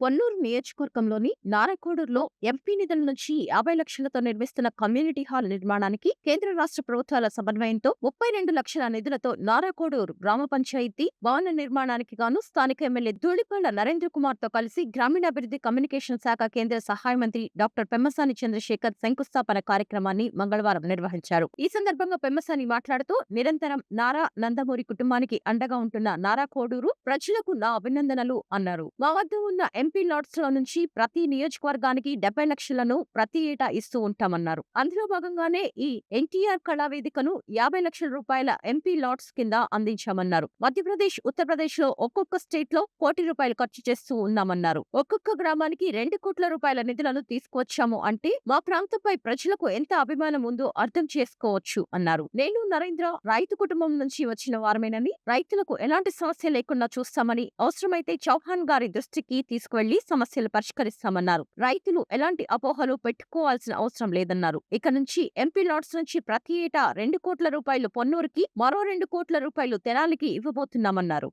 పొన్నూరు నియోజకవర్గంలోని నారాకోడూరులో ఎంపీ నిధుల నుంచి 50 లక్షలతో నిర్మిస్తున్న కమ్యూనిటీ హాల్ నిర్మాణానికి కేంద్ర రాష్ట్ర ప్రభుత్వాల సమన్వయంతో 32 లక్షల నిధులతో నారాకోడూరు గ్రామ పంచాయతీ భవన నిర్మాణానికి గాను స్థానిక ఎమ్మెల్యే ధూళిపాళ్ల నరేంద్ర కుమార్ తో కలిసి గ్రామీణాభివృద్ధి కమ్యూనికేషన్ శాఖ కేంద్ర సహాయ మంత్రి డాక్టర్ పెమ్మసాని చంద్రశేఖర్ శంకుస్థాపన కార్యక్రమాన్ని మంగళవారం నిర్వహించారు. ఈ సందర్భంగా పెమ్మసాని మాట్లాడుతూ నిరంతరం నారా నందమూరి కుటుంబానికి అండగా ఉంటున్న నారాకోడూరు ప్రజలకు నా అభినందనలు అన్నారు. మా వద్ద ఉన్న ఎంపీ లాట్స్ లో నుంచి ప్రతి నియోజకవర్గానికి 70 లక్షలను ప్రతి ఏటా ఇస్తూ ఉంటామన్నారు. అందులో భాగంగానే ఈ ఎన్టీఆర్ కళావేదికను 50 లక్షల రూపాయల ఎంపీ లాట్స్ కింద అందించామన్నారు. మధ్యప్రదేశ్, ఉత్తరప్రదేశ్ లో ఒక్కొక్క స్టేట్ లో ₹1,00,00,000 ఖర్చు చేస్తూ ఉన్నామన్నారు. ఒక్కొక్క గ్రామానికి ₹2,00,00,000 నిధులను తీసుకువచ్చాము అంటే మా ప్రాంతంపై ప్రజలకు ఎంత అభిమానం ఉందో అర్థం చేసుకోవచ్చు అన్నారు. నేను నరేంద్ర రైతు కుటుంబం నుంచి వచ్చిన వారమేనని, రైతులకు ఎలాంటి సమస్య లేకుండా చూస్తామని, అవసరమైతే చౌహాన్ గారి దృష్టికి తీసుకువెళ్లి సమస్యలు పరిష్కరిస్తామన్నారు. రైతులు ఎలాంటి అపోహలు పెట్టుకోవాల్సిన అవసరం లేదన్నారు. ఇక నుంచి ఎంపీ లాట్స్ నుంచి ప్రతి ఏటా ₹2,00,00,000 పొన్నూరుకి, మరో ₹2,00,00,000 తెనాలికి ఇవ్వబోతున్నామన్నారు.